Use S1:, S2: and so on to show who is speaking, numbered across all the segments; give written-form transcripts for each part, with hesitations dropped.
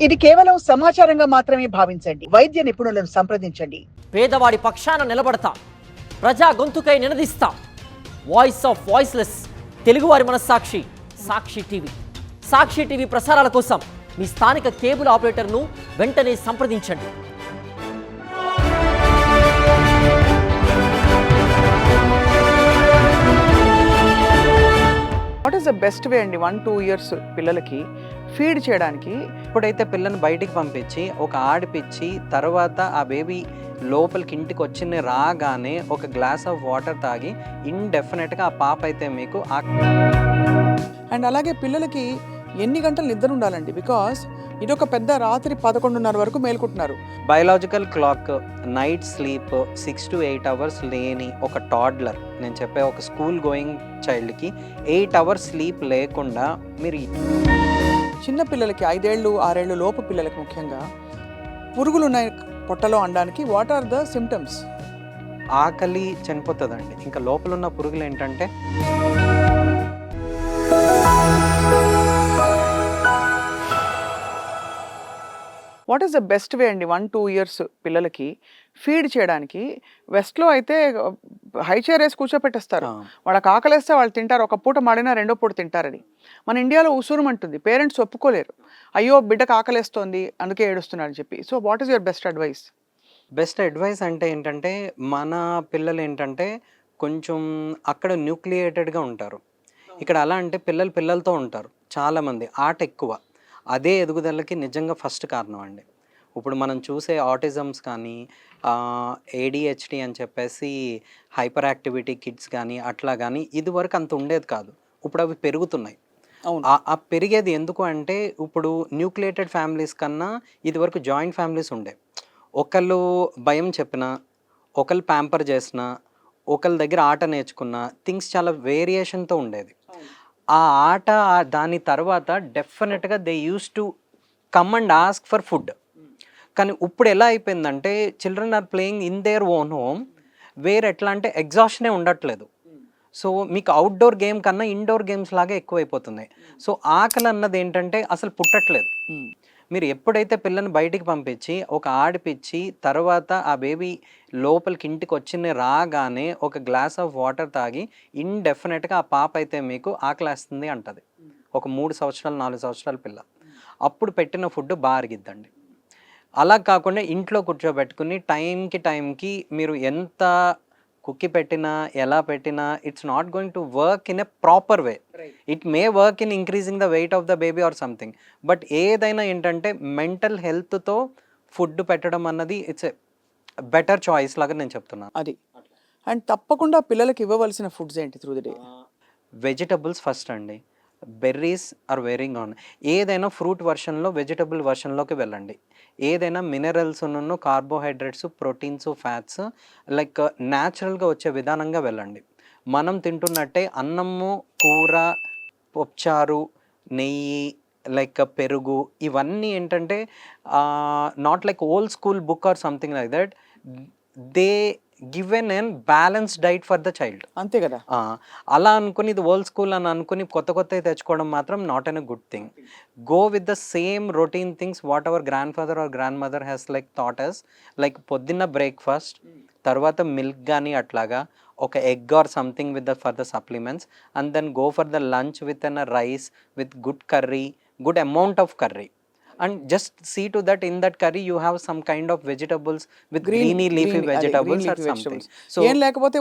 S1: ఇది కేవలం సమాచారంగా మాత్రమే భావించండి. వైద్య నిపుణులను సంప్రదించండి.
S2: పేదవాడి పక్షాన నిలబడతా, ప్రజా గొంతుకై నినదిస్తా. వాయిస్ ఆఫ్ వాయిస్లెస్, తెలుగువారి మనస్సాక్షి, సాక్షి టీవీ. సాక్షి టీవీ ప్రసారాల కోసం మీ స్థానిక కేబుల్ ఆపరేటర్ను వెంటనే సంప్రదించండి.
S3: వాట్ ఈస్ ద బెస్ట్ వే అండి 1-2 ఇయర్స్ పిల్లలకి ఫీడ్ చేయడానికి?
S4: ఎప్పుడైతే పిల్లని బయటికి పంపించి ఒక ఆడిపిచ్చి తర్వాత ఆ బేబీ లోపలికి ఇంటికి వచ్చి రాగానే ఒక గ్లాస్ ఆఫ్ వాటర్ తాగి ఇండెఫినెట్గా ఆ పాప అయితే మీకు
S3: అండ్ అలాగే పిల్లలకి ఎన్ని గంటలు నిద్ర ఉండాలండి? బికాస్ ఇది ఒక పెద్ద రాత్రి 11:30 వరకు మేల్కుంటున్నారు.
S4: Biological clock night sleep 6 to 8 hours లేని ఒక టాడ్లర్, నేను చెప్పే ఒక స్కూల్ గోయింగ్ చైల్డ్కి 8 అవర్స్ స్లీప్ లేకుండా మీరు
S3: చిన్న పిల్లలకి 5 ఏళ్ళు 6 ఏళ్ళు లోపు పిల్లలకి ముఖ్యంగా పురుగులు ఉన్నాయి పొట్టలో అనడానికి వాట్ ఆర్ ద సిమ్టమ్స్?
S4: ఆకలి చనిపోతుందండి. ఇంకా లోపల ఉన్న పురుగులు ఏంటంటే
S3: వాట్ ఈస్ ద బెస్ట్ వే అండి 1-2 ఇయర్స్ పిల్లలకి ఫీడ్ చేయడానికి? వెస్ట్లో అయితే హై చైర్ వేసి కూర్చోపెట్టేస్తారు. వాళ్ళకి ఆకలేస్తే వాళ్ళు తింటారు, ఒక పూట మాడినా రెండో పూట తింటారని. మన ఇండియాలో ఉసూరుమంటుంది, పేరెంట్స్ ఒప్పుకోలేరు. అయ్యో బిడ్డకు ఆకలేస్తోంది అందుకే ఏడుస్తున్నాడు అని చెప్పి. So what is your best advice?
S4: Best advice అంటే ఏంటంటే, మన పిల్లలు ఏంటంటే కొంచెం అక్కడ న్యూక్లియేటెడ్గా ఉంటారు. ఇక్కడ అలా అంటే పిల్లలతో ఉంటారు చాలామంది, ఆట ఎక్కువ. అదే ఎదుగుదలకి నిజంగా ఫస్ట్ కారణం అండి. ఇప్పుడు మనం చూసే ఆటిజమ్స్ కానీ ADHD అని చెప్పేసి హైపర్ యాక్టివిటీ కిడ్స్ కానీ అట్లా కానీ ఇదివరకు అంత ఉండేది కాదు. ఇప్పుడు అవి పెరుగుతున్నాయి. ఆ పెరిగేది ఎందుకు అంటే, ఇప్పుడు న్యూక్లియేటెడ్ ఫ్యామిలీస్ కన్నా ఇదివరకు జాయింట్ ఫ్యామిలీస్ ఉండే. ఒకళ్ళు భయం చెప్పినా, ఒకళ్ళు ప్యాంపర్ చేసినా, ఒకళ్ళ దగ్గర ఆట నేర్చుకున్న థింగ్స్ చాలా వేరియేషన్తో ఉండేది. ఆ ఆట దాని తర్వాత డెఫినెట్గా they use to come and ask for food. కానీ ఇప్పుడు ఎలా అయిపోయిందంటే, children are playing in their own home, వేరే ఎట్లా అంటే ఎగ్జాస్షనే ఉండట్లేదు. సో మీకు అవుట్డోర్ గేమ్ కన్నా ఇండోర్ గేమ్స్ లాగా ఎక్కువైపోతున్నాయి. సో ఆకలి అన్నది ఏంటంటే అసలు పుట్టట్లేదు. మీరు ఎప్పుడైతే పిల్లని బయటికి పంపించి ఒక ఆడిపిచ్చి తర్వాత ఆ బేబీ లోపలికి ఇంటికి వచ్చి రాగానే ఒక గ్లాస్ ఆఫ్ వాటర్ తాగి ఇండెఫినెట్గా ఆ పాప అయితే మీకు ఆకలేస్తుంది అంటది. ఒక 3 సంవత్సరాలు 4 సంవత్సరాల పిల్ల అప్పుడు పెట్టిన ఫుడ్ బాగా అరిగిద్దండి. అలా కాకుండా ఇంట్లో కూర్చోబెట్టుకుని టైంకి మీరు ఎంత కుక్కి పెట్టినా ఎలా పెట్టినా it's not going to work in a proper way. It may work in increasing the weight of the baby or something. But ఏదైనా ఏంటంటే మెంటల్ హెల్త్తో ఫుడ్ పెట్టడం అన్నది ఇట్స్ ఎ బెటర్ చాయిస్ లాగా నేను చెప్తున్నాను.
S3: అది అండ్ తప్పకుండా పిల్లలకి ఇవ్వవలసిన ఫుడ్స్ ఏంటి through the day?
S4: Vegetables first అండి. Berries are varying on. ఏదైనా ఫ్రూట్ వర్షన్లో వెజిటబుల్ వర్షన్లోకి వెళ్ళండి. ఏదైనా minerals carbohydrates proteins fats like న్యాచురల్గా వచ్చే విధానంగా వెళ్ళండి. మనం తింటున్నట్టే అన్నము కూర పప్పుచారు నెయ్యి లైక్ పెరుగు ఇవన్నీ ఏంటంటే not like old school book or something like that. They given and balanced diet for the child.
S3: అంతే కదా.
S4: అలా అనుకుని ఇది ఓల్డ్ స్కూల్ అని అనుకుని కొత్త తెచ్చుకోవడం మాత్రం not an a good thing. Go with the same routine things what our grand father or grand mother has like thought us. Like పొద్దున్న బ్రేక్ఫాస్ట్, తర్వాత మిల్క్ కానీ అట్లాగా ఒక egg or something with the for the supplements, and then go for the lunch with an rice with good curry, good amount of curry, and just see to that in that curry you have some kind of vegetables with greeny leafy vegetables or something.
S3: So ఏం లేకపోతే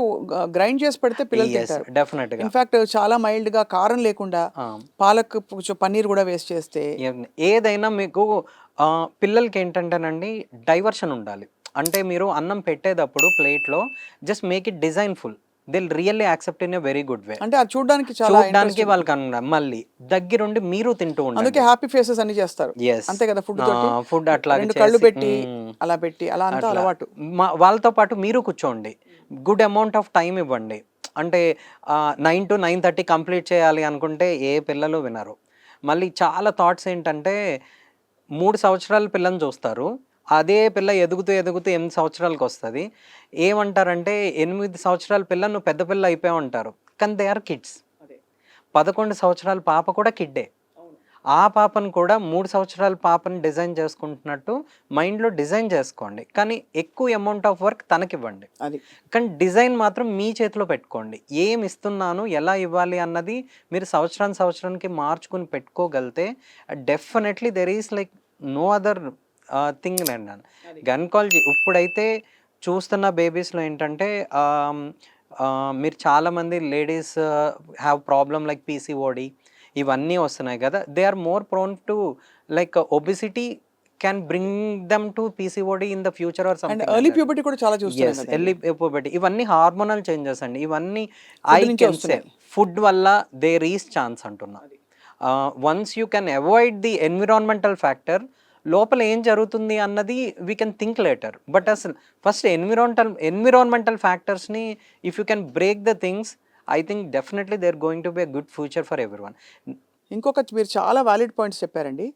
S3: grind చేసి పెడితే పిల్లలు తింటారు.
S4: డెఫినెట్గా
S3: in fact చాలా mild గా కారం లేకుండా పాలక్ పన్నీర్ కూడా వేస్ట్ చేస్తే
S4: ఏదైనా మీకు పిల్లలకి ఏంటంటేనండి డైవర్షన్ ఉండాలి. అంటే మీరు అన్నం పెట్టేటప్పుడు ప్లేట్లో just make it designful. They'll really accept in a very good way.
S3: అంటే అది చూడడానికి
S4: వాళ్ళకి అన్న మళ్ళీ దగ్గరుండి మీరు తింటూ ఉండండి.
S3: అందుకే హ్యాపీ ఫేసెస్ అన్ని చేస్తారు. అంతే కదా.
S4: ఫుడ్ అట్లా
S3: కళ్ళు పెట్టి అలా అంతా అలవాటు.
S4: వాళ్ళతో పాటు మీరు కూర్చోండి, గుడ్ అమౌంట్ ఆఫ్ టైం ఇవ్వండి. అంటే 9 to 9:30 కంప్లీట్ చేయాలి అనుకుంటే ఏ పిల్లలు వినరు. మళ్ళీ చాలా థాట్స్ ఏంటంటే 3 సంవత్సరాల పిల్లని చూస్తారు, అదే పిల్ల ఎదుగుతూ 8 సంవత్సరాలకు వస్తుంది. ఏమంటారంటే 8 సంవత్సరాల పిల్ల నువ్వు పెద్ద పిల్ల అయిపోయావు అంటారు. కానీ దే ఆర్ కిడ్స్. 11 సంవత్సరాల పాప కూడా కిడ్డే. ఆ పాపను కూడా 3 సంవత్సరాల పాపని డిజైన్ చేసుకుంటున్నట్టు మైండ్లో డిజైన్ చేసుకోండి, కానీ ఎక్కువ అమౌంట్ ఆఫ్ వర్క్ తనకివ్వండి.
S3: అది
S4: కానీ డిజైన్ మాత్రం మీ చేతిలో పెట్టుకోండి. ఏమి ఇస్తున్నాను, ఎలా ఇవ్వాలి అన్నది మీరు సంవత్సరానికి మార్చుకుని పెట్టుకోగలిగితే definitely there is like no other thing అండి. గైనకాలజీ ఇప్పుడైతే చూస్తున్న బేబీస్లో ఏంటంటే మీరు చాలామంది ladies have problem like PCOD ఇవన్నీ వస్తున్నాయి కదా, they are more prone to like obesity can bring them to PCOD in the future or
S3: and
S4: something.
S3: Early puberty కూడా చాలా
S4: ఎస్,
S3: చూస్తున్నాం
S4: ఎర్లీ పుబర్టీ, ఇవన్నీ హార్మోనల్ చేంజెస్ అండి. ఇవన్నీ ఐ
S3: నుంచే
S4: కెన్ సే
S3: వస్తున్నాయి.
S4: ఫుడ్ వల్ల దేర్ ఈస్ ఛాన్స్ అంటున్నా. Once you can avoid the environmental factor, లోపల ఏం జరుగుతుంది అన్నది we can think later. But అసలు ఫస్ట్ ఎన్విరాన్మెంటల్ ఫ్యాక్టర్స్ని if you can break the things, I think definitely they are going to be a good future for every one.
S3: ఇంకొక మీరు చాలా valid points చెప్పారండి.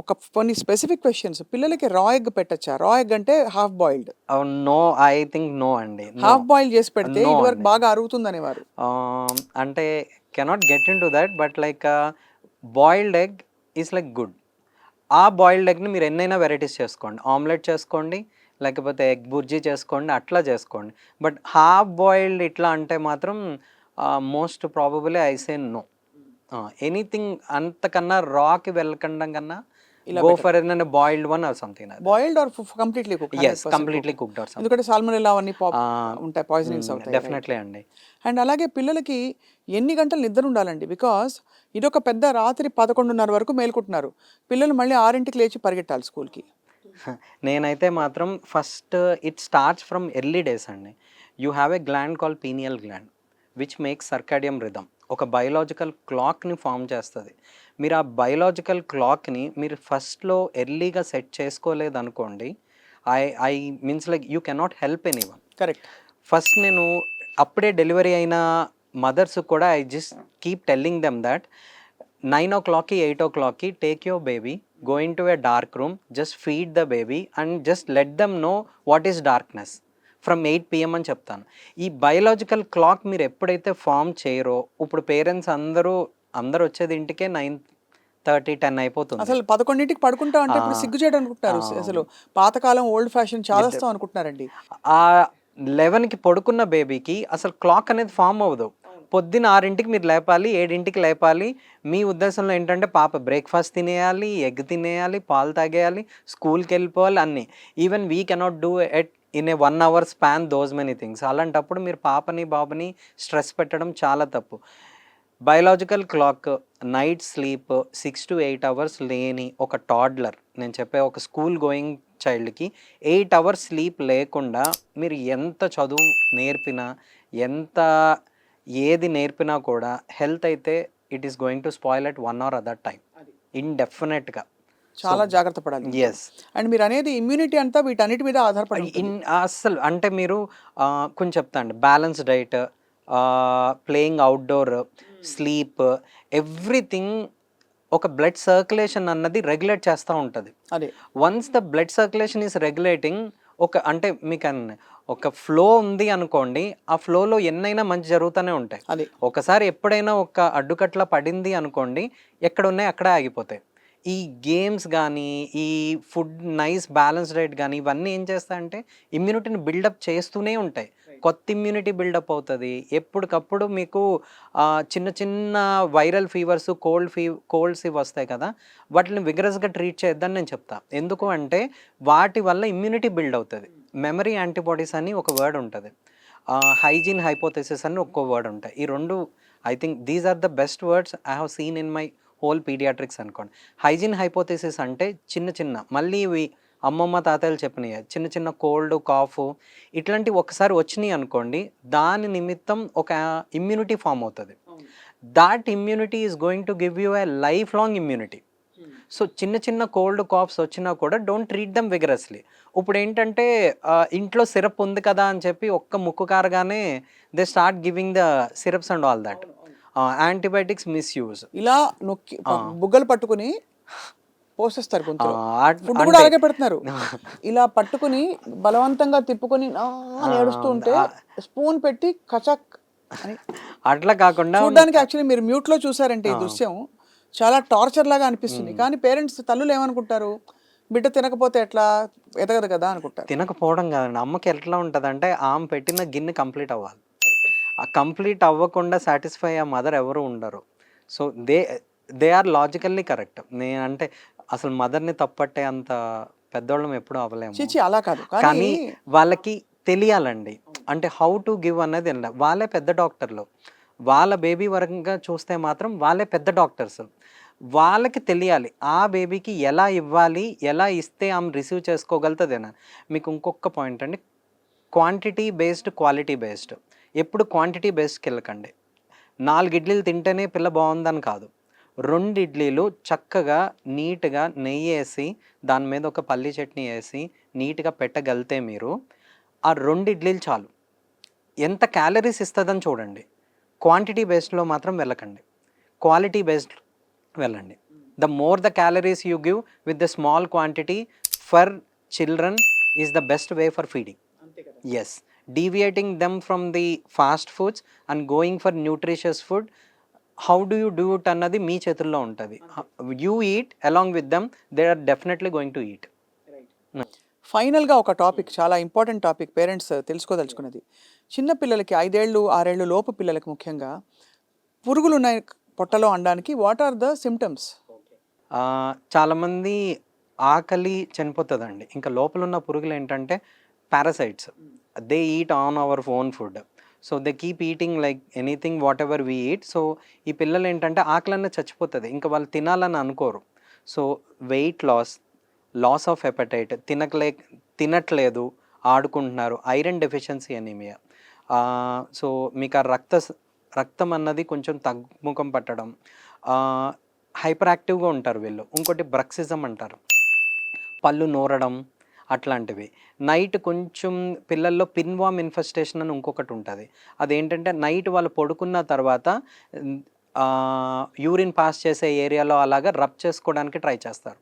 S3: ఒక కొన్ని స్పెసిఫిక్ క్వశ్చన్స్, పిల్లలకి రా ఎగ్ పెట్టచ్చా? రా ఎగ్ అంటే half boiled,
S4: no, I think no అండి.
S3: హాఫ్ బాయిల్ చేసి పెడితే
S4: No
S3: ఇదివరకు
S4: అండి.
S3: బాగా అరుగుతుంది అనేవారు.
S4: అంటే cannot get in to that, but like boiled egg is like good. ఆ బాయిల్డ్ ఎగ్ని మీరు ఎన్నైనా వెరైటీస్ చేసుకోండి, ఆమ్లెట్ చేసుకోండి, లేకపోతే ఎగ్ బుర్జీ చేసుకోండి, అట్లా చేసుకోండి. బట్ హాఫ్ బాయిల్డ్ ఇట్లా అంటే మాత్రం most probably I say no. Anything అంతకన్నా రాకి వెళ్ళకుండా కన్నా go for an boiled one or something.
S3: Boiled or completely cook?
S4: Yes, completely cooked or something.
S3: ఎందుకంటే సాల్మొనెల్లా అవన్నీ ఉంటాయి, పాయిజనింగ్స్ అవుతాయి.
S4: డెఫినెట్లీ అండి.
S3: అండ్ అలాగే పిల్లలకి ఎన్ని గంటలు నిద్ర ఉండాలండి? బికాస్ ఇదొక పెద్ద రాత్రి 11:30 వరకు మేల్కుంటున్నారు పిల్లలు, మళ్ళీ 6ంటికి లేచి పరిగెట్టాలి స్కూల్కి.
S4: నేనైతే మాత్రం first it starts from early days అండి. You have a gland call pineal gland which makes circadian rhythm. ఒక బయలాజికల్ క్లాక్ని ఫామ్ చేస్తుంది. మీరు ఆ బయలాజికల్ క్లాక్ని మీరు ఫస్ట్లో ఎర్లీగా సెట్ చేసుకోలేదనుకోండి, I means like you cannot help anyone.
S3: Correct.
S4: First నేను అప్పుడే డెలివరీ అయిన మదర్స్ కూడా I just keep telling them that 9 o'clock 8 o'clock take your baby, go in to a dark room, just feed the baby and just let them know what is darkness from 8 PM అని చెప్తాను. ఈ biological clock మీరు ఎప్పుడైతే form చేయరో, ఇప్పుడు parents అందరూ వచ్చేది ఇంటికే 9:30 10 అయిపోతుంది.
S3: అసలు 11ంటికి పడుకుంటా అంటే ఇప్పుడు సిగ్గు చేయడం అనుకుంటారు. అసలు పాతకాలం ఓల్డ్ ఫ్యాషన్ చాలాస్తాం అనుకుంటున్నారండి.
S4: ఆ 11కి పడుకున్న బేబీకి అసలు క్లాక్ అనేది ఫామ్ అవ్వదు. పొద్దున్న 6ంటికి మీరు లేపాలి, 7ంటికి లేపాలి. మీ ఉద్దేశంలో ఏంటంటే పాప బ్రేక్ఫాస్ట్ తినేయాలి, ఎగ్ తినేయాలి, పాలు తాగేయాలి, స్కూల్కి వెళ్ళిపోవాలి, అన్నీ. Even we cannot do at in a 1 hour span those many things. అలాంటప్పుడు మీరు పాపని బాబుని స్ట్రెస్ పెట్టడం చాలా తప్పు. Biological clock night sleep 6 to 8 hours లేని ఒక టాడ్లర్, నేను చెప్పే ఒక స్కూల్ గోయింగ్ చైల్డ్కి 8 hours స్లీప్ లేకుండా మీరు ఎంత చదువు నేర్పినా, ఎంత ఏది నేర్పినా కూడా హెల్త్ అయితే it is going to spoil at 1 or other time ఇండెఫినెట్గా.
S3: చాలా జాగ్రత్త పడాలి.
S4: ఎస్.
S3: అండ్ మీరు అనేది ఇమ్యూనిటీ అంతా వీటన్నిటి మీద ఆధారపడి
S4: అస్సలు అంటే మీరు కొంచెం చెప్తా అండి, balance diet, playing outdoor, sleep, everything. ఒక బ్లడ్ సర్క్యులేషన్ అన్నది రెగ్యులేట్ చేస్తూ ఉంటుంది.
S3: అదే
S4: once the blood circulation is regulating, అంటే మీకు ఒక ఫ్లో ఉంది అనుకోండి, ఆ ఫ్లోలో ఎన్నైనా మంచి జరుగుతూనే ఉంటాయి.
S3: అదే
S4: ఒకసారి ఎప్పుడైనా ఒక అడ్డుకట్ల పడింది అనుకోండి, ఎక్కడ ఉన్నాయి అక్కడే ఆగిపోతాయి. ఈ గేమ్స్ కానీ, ఈ ఫుడ్ నైస్ బ్యాలెన్స్ డైట్ కానీ, ఇవన్నీ ఏం చేస్తాయంటే ఇమ్యూనిటీని బిల్డప్ చేస్తూనే ఉంటాయి. కొత్త ఇమ్యూనిటీ బిల్డప్ అవుతుంది. ఎప్పటికప్పుడు మీకు చిన్న చిన్న వైరల్ ఫీవర్స్, కోల్డ్స్ ఇవి వస్తాయి కదా, వాటిని విగరస్గా ట్రీట్ చేద్దని నేను చెప్తాను. ఎందుకు అంటే వాటి వల్ల ఇమ్యూనిటీ బిల్డ్ అవుతుంది. మెమరీ యాంటీబాడీస్ అని ఒక వర్డ్ ఉంటుంది, హైజీన్ హైపోథెసిస్ అని ఒక వర్డ్ ఉంటాయి. ఈ రెండు I think these are the best words I have seen in my whole pediatrics అనుకోండి. హైజీన్ హైపోథెసిస్ అంటే చిన్న మళ్ళీ ఇవి అమ్మమ్మ తాతయ్యలు చెప్పినాయి, చిన్న కోల్డ్, కాఫ్ ఇట్లాంటివి ఒకసారి వచ్చినాయి అనుకోండి, దాని నిమిత్తం ఒక ఇమ్యూనిటీ ఫామ్ అవుతుంది. That immunity is going to give you A life long immunity. So చిన్న కోల్డ్, కాఫ్స్ వచ్చినా కూడా డోంట్ ట్రీట్ దమ్ విగరస్లీ. ఇప్పుడు ఏంటంటే ఇంట్లో సిరప్ ఉంది కదా అని చెప్పి ఒక్క ముక్కు కారగానే they start giving the syrups and all that. Antibiotics misuse.
S3: ఇలా నొక్కి బుగ్గలు పట్టుకుని పోసేస్తారు, ఫుడ్ కూడా అలాగే పెడుతున్నారు. ఇలా పట్టుకుని బలవంతంగా తిప్పుకొని ఏడుస్తూ ఉంటే స్పూన్ పెట్టి కచక్ అని.
S4: అట్లా కాకుండా
S3: చూడడానికి యాక్చువల్లీ మీరు మ్యూట్ లో చూసారంటే ఈ దృశ్యం చాలా టార్చర్ లాగా అనిపిస్తుంది. కానీ పేరెంట్స్ తల్లులు ఏమనుకుంటారు, బిడ్డ తినకపోతే ఎట్లా, ఎదగదు కదా అనుకుంటారు.
S4: తినకపోవడం కాదండి, అమ్మకి ఎట్లా ఉంటుందంటే ఆమె పెట్టిన గిన్నె కంప్లీట్ అవ్వాలి. ఆ కంప్లీట్ అవ్వకుండా సాటిస్ఫై ఆ మదర్ ఎవరు ఉండరు. So they are logically correct. అంటే అసలు మదర్ని తప్పట్టే అంత పెద్దోళ్ళం ఎప్పుడూ అవ్వలేము.
S3: చిచి అలా కాదు,
S4: కానీ వాళ్ళకి తెలియాలండి, అంటే హౌ టు గివ్ అన్నది. వాళ్ళే పెద్ద డాక్టర్లు, వాళ్ళ బేబీ వరంగా చూస్తే మాత్రం వాళ్ళే పెద్ద డాక్టర్స్. వాళ్ళకి తెలియాలి ఆ బేబీకి ఎలా ఇవ్వాలి, ఎలా ఇస్తే ఆమె రిసీవ్ చేసుకోగలుగుతుందేనా. మీకు ఇంకొక పాయింట్ అండి, క్వాంటిటీ బేస్డ్ క్వాలిటీ బేస్డ్. ఎప్పుడు క్వాంటిటీ బేస్డ్కి వెళ్ళకండి. 4 ఇడ్లీలు తింటేనే పిల్ల బాగుందని కాదు. 2 ఇడ్లీలు చక్కగా నీట్గా నెయ్యి వేసి దాని మీద ఒక పల్లి చట్నీ వేసి నీట్గా పెట్టగలితే మీరు ఆ 2 ఇడ్లీలు చాలు. ఎంత క్యాలరీస్ ఇస్తుందని చూడండి. క్వాంటిటీ బేస్డ్లో మాత్రం వెళ్ళకండి, క్వాలిటీ బేస్డ్ వెళ్ళండి. The more the calories you give with the small quantity for children is the best way for feeding. Yes, deviating them from the fast foods and going for nutritious food, how do you do it అన్నది మీ చేతుల్లో ఉంటుంది. You eat along with them, they are definitely going to eat.
S3: ఫైనల్గా ఒక topic, చాలా important topic parents తెలుసుకోదలుచుకున్నది. చిన్న పిల్లలకి 5 ఏళ్ళు 6 ఏళ్ళు లోపు పిల్లలకి ముఖ్యంగా పురుగులు ఉన్నాయి పొట్టలో అనడానికి వాట్ ఆర్ ద సిమ్టమ్స్?
S4: చాలామంది ఆకలి చనిపోతుందండి. ఇంకా లోపల ఉన్న పురుగులు ఏంటంటే parasites. They eat on our own food. So they keep eating like anything what ever we eat. So ఈ పిల్లలు ఏంటంటే ఆకలన్నా చచ్చిపోతుంది, ఇంకా వాళ్ళు తినాలని అనుకోరు. సో వెయిట్ లాస్ ఆఫ్ హెపటైట్, తినట్లేదు, ఆడుకుంటున్నారు, ఐరన్ డెఫిషియన్సీ అనీమియా. సో మీకు ఆ రక్తం అన్నది కొంచెం తగ్గుముఖం పట్టడం, హైపర్ యాక్టివ్గా ఉంటారు వీళ్ళు. ఇంకోటి బ్రక్సిజం అంటారు, పళ్ళు నూరడం అట్లాంటివి. నైట్ కొంచెం పిల్లల్లో పిన్వామ్ ఇన్ఫెస్టేషన్ అని ఇంకొకటి ఉంటుంది. అదేంటంటే నైట్ వాళ్ళు పడుకున్న తర్వాత యూరిన్ పాస్ చేసే ఏరియాలో అలాగా రబ్ చేసుకోవడానికి ట్రై చేస్తారు.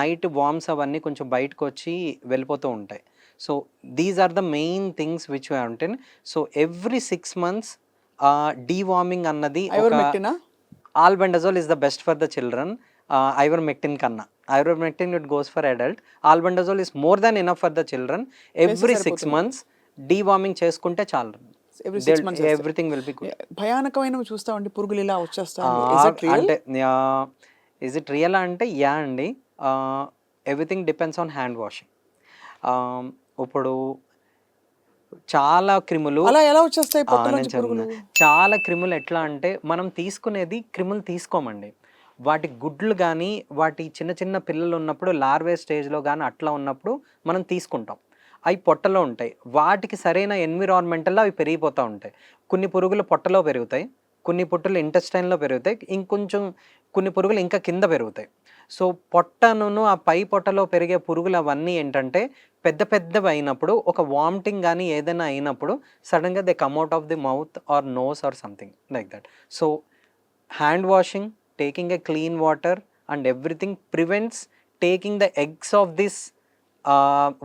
S4: నైట్ వామ్స్ అవన్నీ కొంచెం బయటకు వచ్చి వెళ్ళిపోతూ ఉంటాయి. So these are the main things which we అంటే. సో ఎవ్రీ 6 months డీవార్మింగ్ అన్నది, albendazole is the best for the children. Ivermectin కన్నా, ivermectin it goes for adult. Albendazole is more than enough for the children. Every 6 months deworming చేసుకుంటే చాలు, everything will be good.
S3: భయానకమైనవి చూస్తామండి, పురుగులు ఇలా వచ్చేస్తాయి.
S4: అంటే ఇస్ ఇట్ రియల్ అంటే యా అండి, everything depends on hand washing. ఇప్పుడు చాలా క్రిములు
S3: అలా ఎలా వచ్చేస్తాయి పొట్టలోంచి పురుగులు?
S4: చాలా క్రిములు ఎట్లా అంటే మనం తీసుకునేది క్రిములు తీసుకోమండి. వాటి గుడ్లు కానీ వాటి చిన్న చిన్న పిల్లలు ఉన్నప్పుడు లార్వే స్టేజ్లో కానీ అట్లా ఉన్నప్పుడు మనం తీసుకుంటాం. అవి పొట్టలో ఉంటాయి, వాటికి సరైన ఎన్విరాన్మెంటల్లో అవి పెరిగిపోతూ ఉంటాయి. కొన్ని పురుగులు పొట్టలో పెరుగుతాయి, కొన్ని పుట్టులు ఇంటెస్టైన్లో పెరుగుతాయి, ఇంకొంచెం కొన్ని పురుగులు ఇంకా కింద పెరుగుతాయి. సో పొట్టను ఆ పై పొట్టలో పెరిగే పురుగులు అవన్నీ ఏంటంటే పెద్ద పెద్దవి అయినప్పుడు, ఒక వామిటింగ్ కానీ ఏదైనా అయినప్పుడు సడన్గా they come out of the mouth or nose or something like that. So hand washing, taking a clean water and everything prevents taking the eggs of this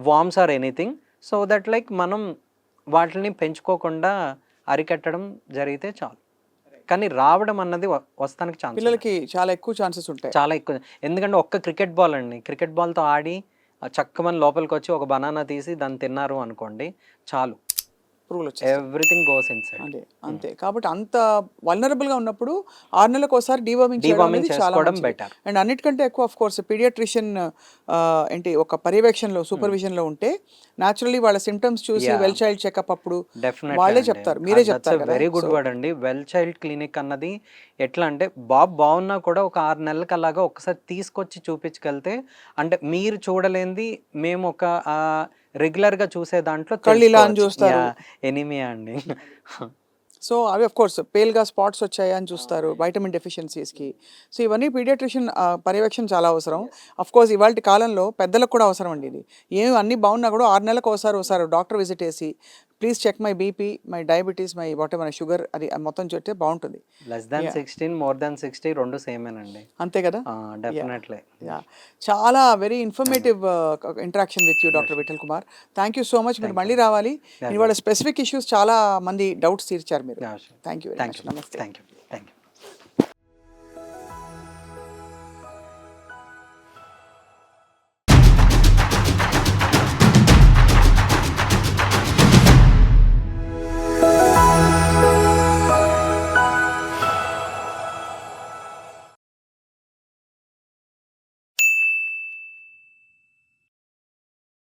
S4: worms or anything, so that like మనం వాటిని పెంచుకోకుండా అరికట్టడం జరిగితే చాలు. కానీ రావడం అన్నది వస్తానికి chance,
S3: పిల్లలకి చాలా ఎక్కువ ఛాన్సెస్ ఉంటాయి,
S4: చాలా ఎక్కువ. ఎందుకంటే ఒక్క క్రికెట్ బాల్ అండి, క్రికెట్ బాల్తో ఆడి చక్కమని లోపలికి వచ్చి ఒక బనానా తీసి దాన్ని తిన్నారు అనుకోండి చాలు,
S3: పురుగులు వచ్చేస్తాయి,
S4: ఎవ్రీథింగ్ గోస్ ఇన్సైడ్.
S3: అంటే అంతే. కాబట్టి అంత వల్నరబుల్ గా ఉన్నప్పుడు 6 నెలలకు ఒకసారి డీవార్మింగ్
S4: చేసుకోవడం బెటర్.
S3: అండ్ అన్నిటికంటే ఎక్కువ ఆఫ్ కోర్స్ పీడియాట్రిషియన్ ఏంటి ఒక పర్యవేక్షణలో, సూపర్విజన్ లో ఉంటే న్యాచురల్లీ వాళ్ళ సిమ్టమ్స్ చూసి వెల్ చైల్డ్ చెకప్ అప్పుడు వాళ్ళే చెప్తారు, మీరే చెప్తారు.
S4: వెరీ గుడ్ వర్డ్ అండి, వెల్ చైల్డ్ క్లినిక్ అన్నది. ఎట్లా అంటే బాగున్నా కూడా ఒక 6 నెలలకు అలాగా ఒకసారి తీసుకొచ్చి చూపించగలితే, అంటే మీరు చూడలేంది మేము ఒక రెగ్యులర్గా చూసే దాంట్లో ఎనీమియా అండి.
S3: సో అవి ఆఫ్ కోర్స్ పేల్గా స్పాట్స్ వచ్చాయా అని చూస్తారు, వైటమిన్ డెఫిషియన్సీస్కి. సో ఇవన్నీ పీడియాట్రిషియన్ పర్యవేక్షణ చాలా అవసరం. అఫ్ కోర్స్ ఇవాళ కాలంలో పెద్దలకు కూడా అవసరం అండి ఇది. ఏమి అన్నీ బాగున్నా కూడా 6 నెలలకు ఒకసారి డాక్టర్ విజిట్ చేసి please check my BP, my diabetes, my whatever sugar, అది మొత్తం చెప్తే బాగుంటుంది.
S4: లెస్ దాన్ 16, మోర్ దాన్ 60 రెండు సేమేనండి.
S3: అంతే కదా,
S4: డెఫినెట్లీ.
S3: చాలా very informative interaction with you doctor Vithal Kumar. Thank you so much. మీరు మళ్ళీ రావాలి. ఇవాళ స్పెసిఫిక్ ఇష్యూస్ చాలా మంది డౌట్స్ తీర్చారు మీరు. Thank you very much. Namaste.
S4: Thank you.